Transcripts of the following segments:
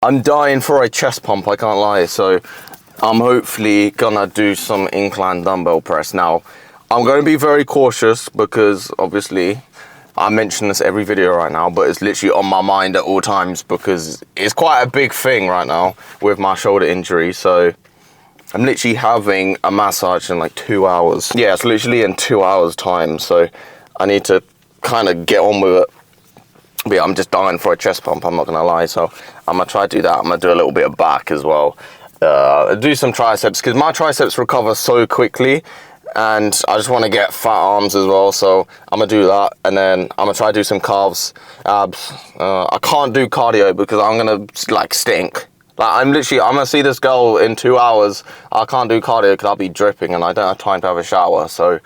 I'm dying for a chest pump, I can't lie. So I'm hopefully gonna do some incline dumbbell press. Now, I'm gonna be very cautious because obviously I mention this every video right now, but it's literally on my mind at all times because it's quite a big thing right now with my shoulder injury. So I'm literally having a massage in like 2 hours. Yeah, it's literally in 2 hours time. So I need to kind of get on with it. But yeah, I'm just dying for a chest pump, I'm not gonna lie. So I'm gonna try to do that. I'm gonna do a little bit of back as well. Do some triceps because my triceps recover so quickly. And I just want to get fat arms as well, so I'm gonna do that, and then I'm gonna try to do some calves, abs. I can't do cardio because I'm gonna like stink. Like I'm gonna see this girl in 2 hours. I can't do cardio because I'll be dripping and I don't have time to have a shower. So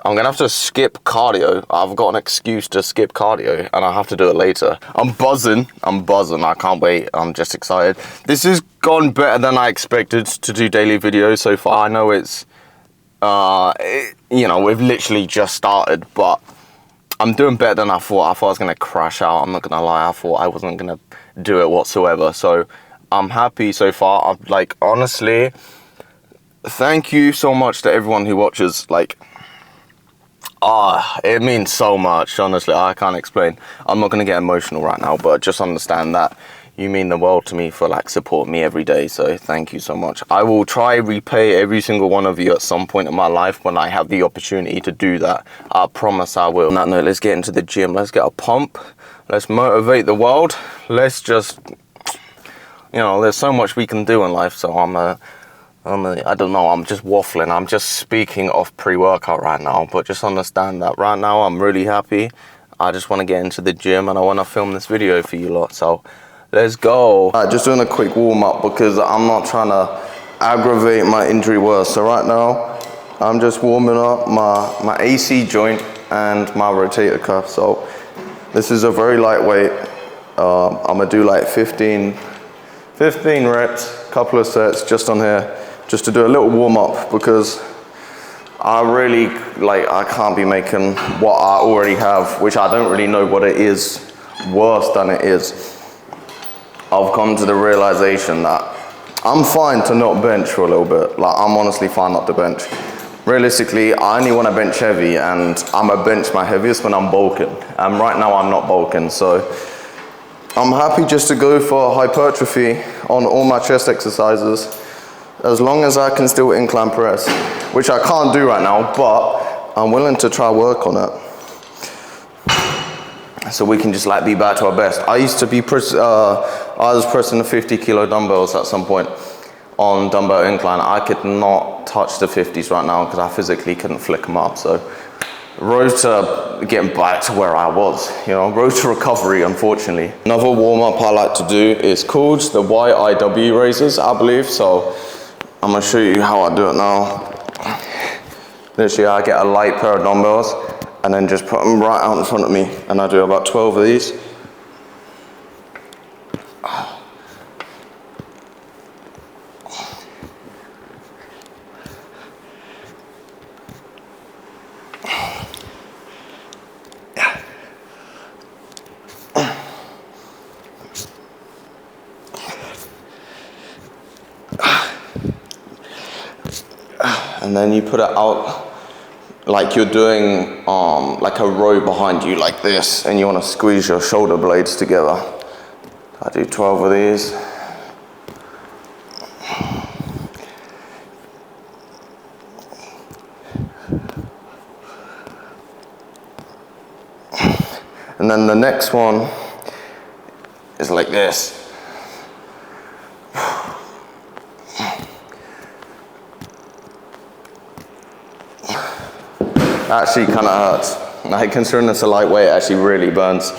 I'm gonna have to skip cardio. I've got an excuse to skip cardio and I have to do it later. I'm buzzing. I can't wait. I'm just excited. This has gone better than I expected to do daily videos so far. I know it's you know, we've literally just started, but I'm doing better than I thought. I thought I was gonna crash out. I'm not gonna lie. I thought I wasn't gonna do it whatsoever. So I'm happy so far. I'm like, honestly, thank you so much to everyone who watches. Like, it means so much. Honestly, I can't explain. I'm not gonna get emotional right now, but just understand that you mean the world to me for like supporting me every day. So thank you so much. I will try repay every single one of you at some point in my life when I have the opportunity to do that. I promise I will. On that note, let's get into the gym. Let's get a pump. Let's motivate the world. Let's just, you know, there's so much we can do in life. So I don't know, I'm just waffling. I'm just speaking of pre-workout right now, but just understand that right now I'm really happy. I just want to get into the gym and I want to film this video for you lot. So let's go. Just doing a quick warm up because I'm not trying to aggravate my injury worse. So right now, I'm just warming up my AC joint and my rotator cuff. So this is a very lightweight. I'm gonna do like 15 reps, couple of sets just on here, just to do a little warm up because I really, like, I can't be making what I already have, which I don't really know what it is, worse than it is. I've come to the realization that I'm fine to not bench for a little bit. Like, I'm honestly fine not to bench. Realistically, I only want to bench heavy, and I'm a bench my heaviest when I'm bulking. And right now I'm not bulking, so I'm happy just to go for hypertrophy on all my chest exercises, as long as I can still incline press, which I can't do right now, but I'm willing to try work on it. So we can just like be back to our best. I used to be, I was pressing the 50 kilo dumbbells at some point on dumbbell incline. I could not touch the 50s right now because I physically couldn't flick them up. So road to getting back to where I was, you know, road to recovery, unfortunately. Another warm up I like to do is called the YIW raises, I believe. So I'm gonna show you how I do it now. Literally, I get a light pair of dumbbells and then just put them right out in front of me, and I do about 12 of these. And then you put it out like you're doing like a row behind you like this, and you want to squeeze your shoulder blades together. I do 12 of these. And then the next one is like this. Actually kind of hurts. Like, considering it's a lightweight, it actually really burns.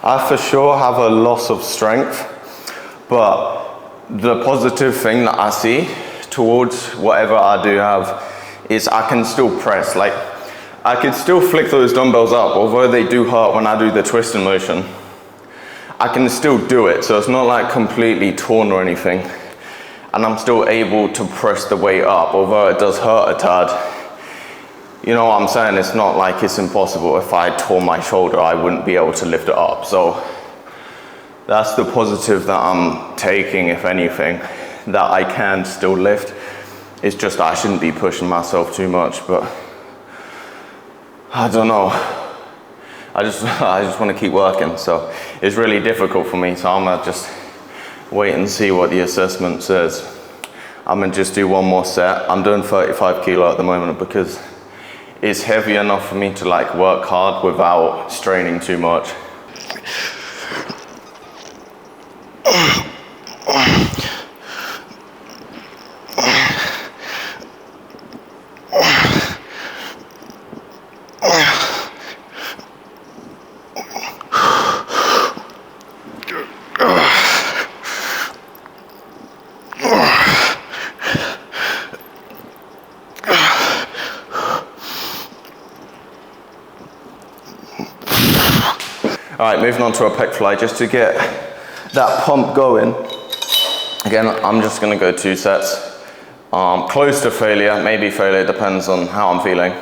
I for sure have a loss of strength, but the positive thing that I see towards whatever I do have is I can still press. Like, I can still flick those dumbbells up, although they do hurt when I do the twisting motion. I can still do it, so it's not like completely torn or anything. And I'm still able to press the weight up, although it does hurt a tad. You know what I'm saying? It's not like it's impossible. If I tore my shoulder, I wouldn't be able to lift it up. So that's the positive that I'm taking, if anything, that I can still lift. It's just I shouldn't be pushing myself too much, but I don't know. I just want to keep working. So it's really difficult for me. So I'm gonna just wait and see what the assessment says. I'm gonna just do one more set. I'm doing 35 kilo at the moment because it's heavy enough for me to like work hard without straining too much. All right, moving on to a pec fly, just to get that pump going. Again, I'm just gonna go 2 sets. Close to failure, maybe failure, depends on how I'm feeling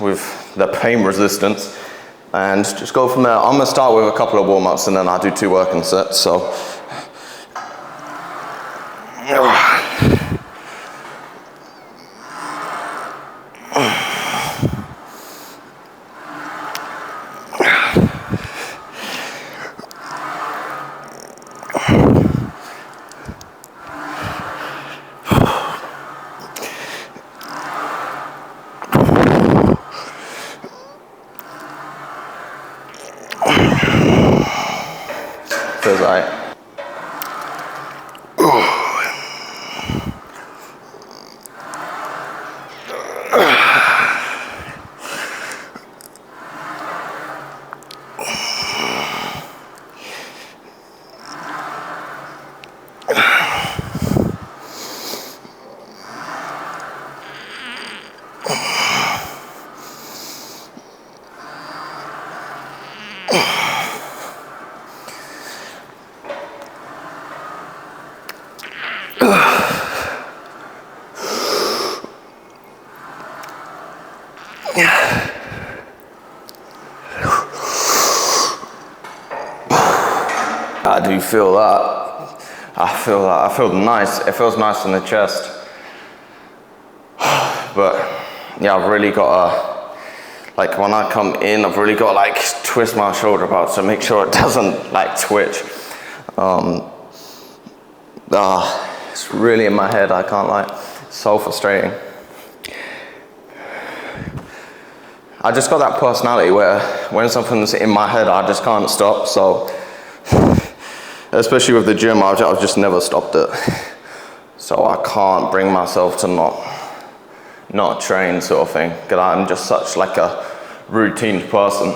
with the pain resistance. And just go from there. I'm gonna start with a couple of warm-ups and then I'll do 2 working sets, so. Feels right. I do feel that. I feel that. I feel nice. It feels nice in the chest. But yeah, I've really got to, like when I come in, I've really got to like twist my shoulder about to make sure it doesn't like twitch. It's really in my head, I can't lie. It's so frustrating. I just got that personality where when something's in my head, I just can't stop. So, especially with the gym, I've just never stopped it. So I can't bring myself to not train sort of thing, because I'm just such like a routine person.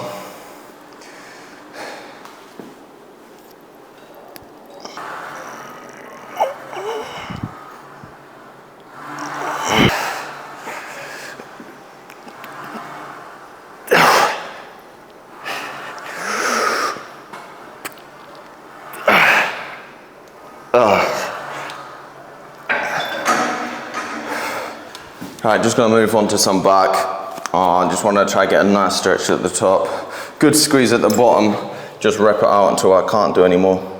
Alright, just gonna move on to some back. I just wanna try get a nice stretch at the top. Good squeeze at the bottom. Just rep it out until I can't do any more.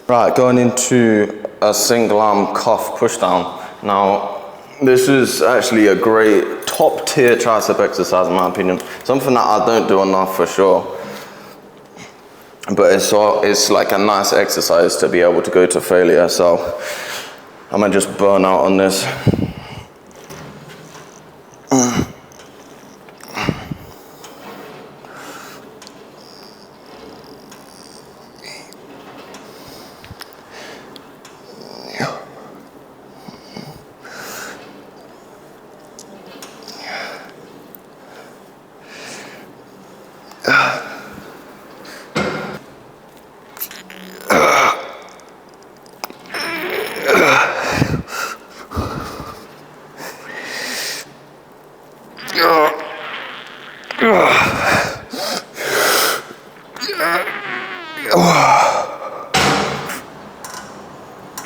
Right, going into a single arm cuff push down. Now, this is actually a great top tier tricep exercise in my opinion. Something that I don't do enough for sure. But it's like a nice exercise to be able to go to failure. So I might just burn out on this.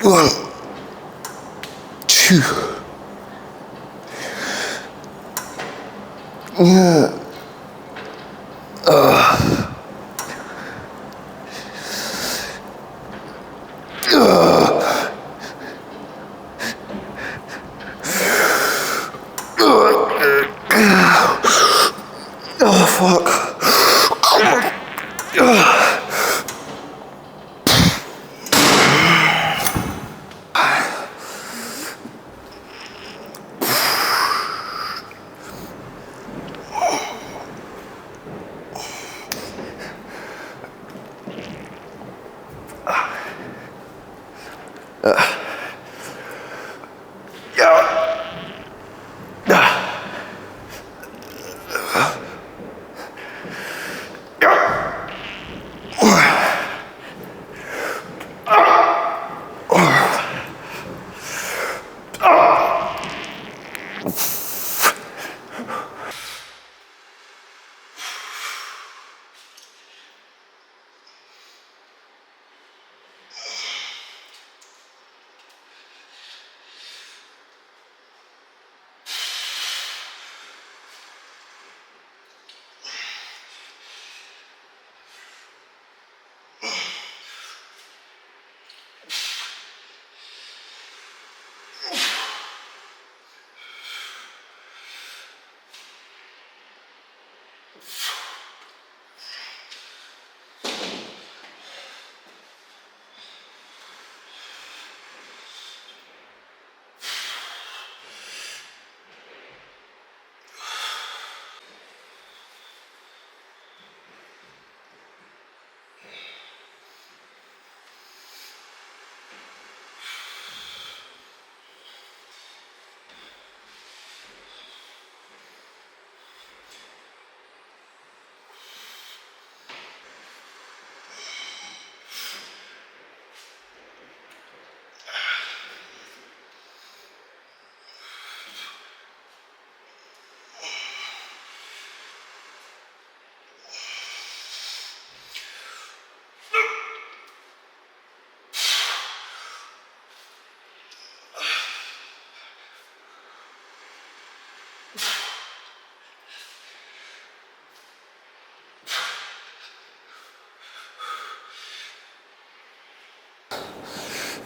One, two. Oh fuck.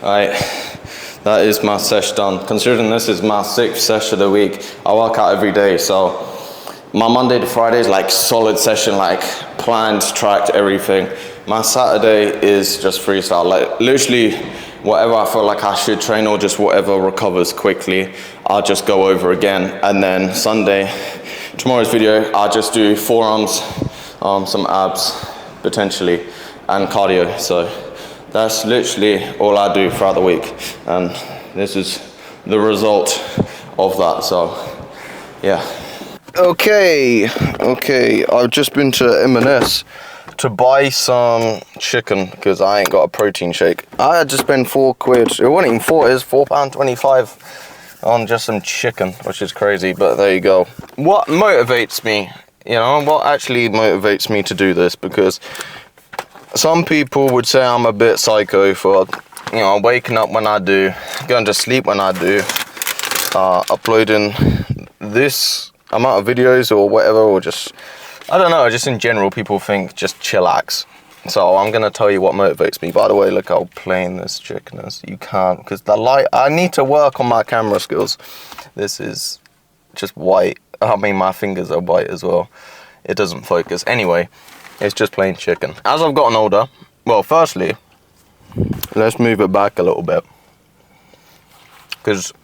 Alright, that is my sesh done. Considering this is my 6th sesh of the week, I work out every day, so my Monday to Friday is like solid session, like planned, tracked, everything. My Saturday is just freestyle, like literally whatever I feel like I should train or just whatever recovers quickly, I'll just go over again. And then Sunday, tomorrow's video, I'll just do forearms, some abs potentially, and cardio. So that's literally all I do throughout the week, and this is the result of that. So yeah. Okay, I've just been to M&S to buy some chicken because I ain't got a protein shake. I had to spend £4. It wasn't even 4, it was £4.25 on just some chicken, which is crazy, but there you go. What motivates me You know, what actually motivates me to do this, because some people would say I'm a bit psycho for, you know, waking up when I do, going to sleep when I do, uploading this amount of videos or whatever, or just, I don't know, just in general, people think just chillax. So I'm going to tell you what motivates me. By the way, look how plain this chicken is. You can't, because the light, I need to work on my camera skills. This is just white. I mean, my fingers are white as well. It doesn't focus. Anyway, it's just plain chicken. As I've gotten older, well, firstly, let's move it back a little bit. Because,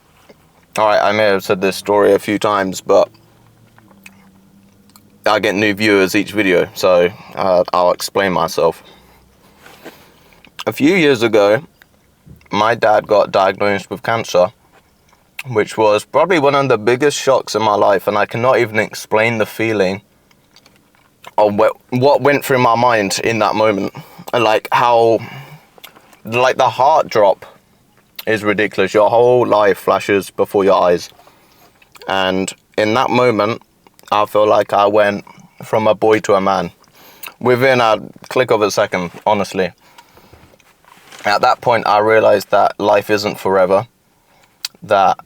alright, I may have said this story a few times, but I get new viewers each video, so I'll explain myself. A few years ago, my dad got diagnosed with cancer, which was probably one of the biggest shocks in my life, and I cannot even explain the feeling of what went through my mind in that moment. Like how, like the heart drop is ridiculous. Your whole life flashes before your eyes. And in that moment, I feel like I went from a boy to a man within a click of a second, honestly. At that point, I realized that life isn't forever, that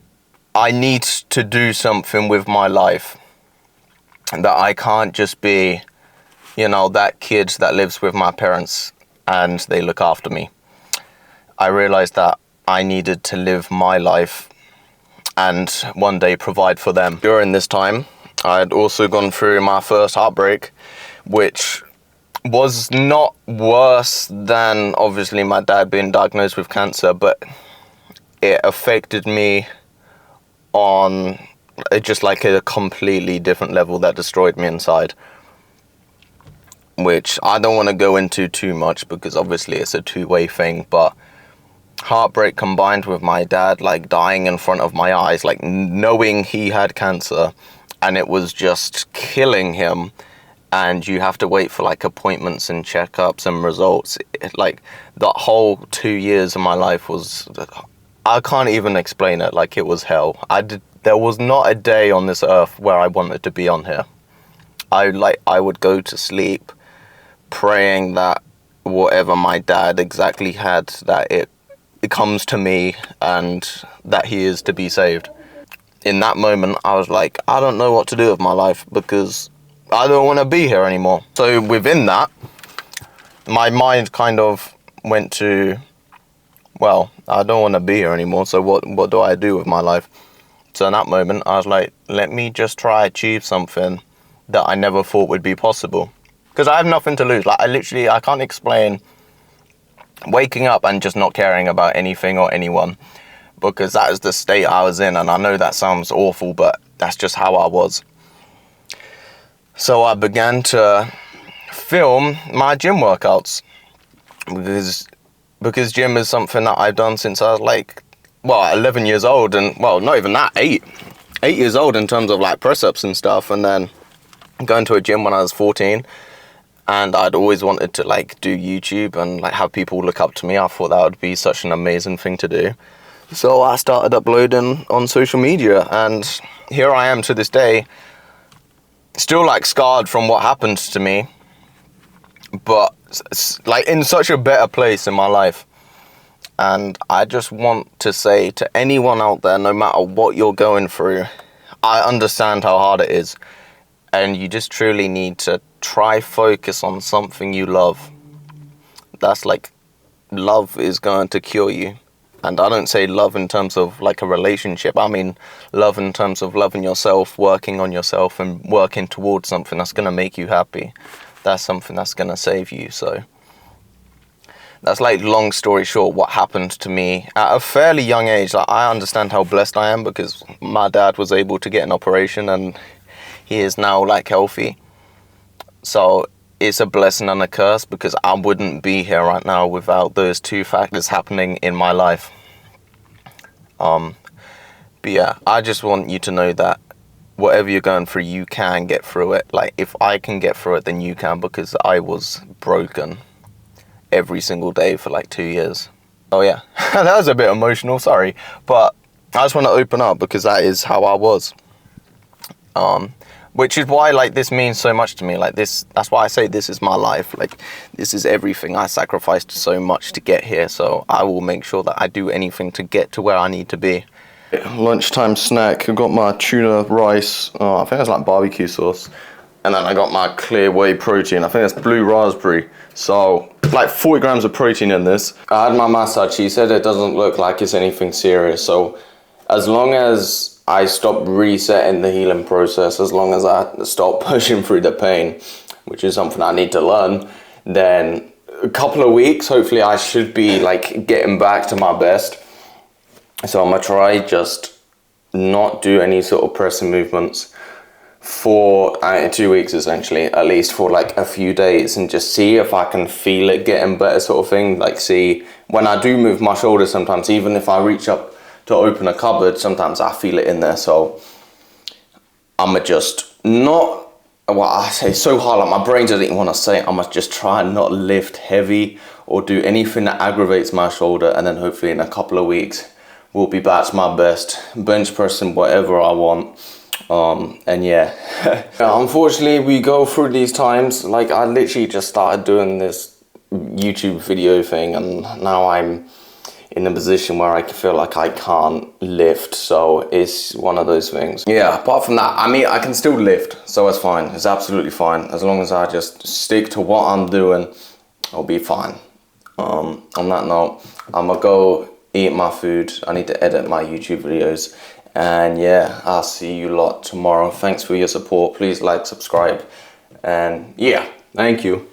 I need to do something with my life, that I can't just be, you know, that kid that lives with my parents and they look after me. I realized that I needed to live my life and one day provide for them. During this time, I had also gone through my first heartbreak, which was not worse than obviously my dad being diagnosed with cancer, but it affected me on just like a completely different level that destroyed me inside, which I don't want to go into too much because obviously it's a two-way thing. But heartbreak combined with my dad like dying in front of my eyes, like knowing he had cancer and it was just killing him, and you have to wait for like appointments and checkups and results. Like the whole 2 years of my life was, I can't even explain it. Like it was hell. There was not a day on this earth where I wanted to be on here. I would go to sleep praying that whatever my dad exactly had, that it comes to me and that he is to be saved. In that moment, I was like, I don't know what to do with my life because I don't want to be here anymore. So within that, my mind kind of went to, well, I don't want to be here anymore, so what do I do with my life? So in that moment, I was like, let me just try achieve something that I never thought would be possible. Because I have nothing to lose. Like I can't explain waking up and just not caring about anything or anyone, because that is the state I was in. And I know that sounds awful, but that's just how I was. So I began to film my gym workouts because gym is something that I've done since I was like, well, 11 years old, and well, not even that, 8 years old in terms of like press-ups and stuff, and then going to a gym when I was 14. And I'd always wanted to like do YouTube and like have people look up to me. I thought that would be such an amazing thing to do. So I started uploading on social media, and here I am to this day, still like scarred from what happened to me, but like in such a better place in my life. And I just want to say to anyone out there, no matter what you're going through, I understand how hard it is. And you just truly need to try focus on something you love. That's like, love is going to cure you. And I don't say love in terms of like a relationship. I mean love in terms of loving yourself, working on yourself and working towards something that's going to make you happy. That's something that's going to save you. So that's like, long story short, what happened to me at a fairly young age. Like, I understand how blessed I am because my dad was able to get an operation and he is now like healthy. So it's a blessing and a curse because I wouldn't be here right now without those two factors happening in my life. But yeah, I just want you to know that whatever you're going through, you can get through it. Like, if I can get through it, then you can, because I was broken every single day for like 2 years. Oh yeah, that was a bit emotional, sorry. But I just want to open up because that is how I was. which is why like this means so much to me. Like this, that's why I say this is my life. Like this is everything. I sacrificed so much to get here, so I will make sure that I do anything to get to where I need to be. Lunchtime snack. I got my tuna rice. Oh, I think it's like barbecue sauce. And then I got my clear whey protein. I think that's blue raspberry. So like 40 grams of protein in this. I had my massage. She said it doesn't look like it's anything serious. So as long as I stop resetting the healing process, as long as I stop pushing through the pain, which is something I need to learn, then a couple of weeks, hopefully I should be like getting back to my best. So I'm gonna try just not do any sort of pressing movements for 2 weeks, essentially, at least for like a few days, and just see if I can feel it getting better, sort of thing. Like see when I do move my shoulders, sometimes even if I reach up to open a cupboard, sometimes I feel it in there. So I'ma just not, well, I say so hard, like my brain doesn't even want to say it. I'ma just try and not lift heavy or do anything that aggravates my shoulder, and then hopefully in a couple of weeks we'll be back to my best, bench pressing whatever I want. And yeah, unfortunately we go through these times. Like I literally just started doing this YouTube video thing, and now I'm in a position where I feel like I can't lift, so it's one of those things. Yeah, apart from that, I mean, I can still lift, so it's fine. It's absolutely fine. As long as I just stick to what I'm doing, I'll be fine. On that note, I'm gonna go eat my food. I need to edit my YouTube videos. And yeah, I'll see you lot tomorrow. Thanks for your support. Please like, subscribe, and yeah, thank you.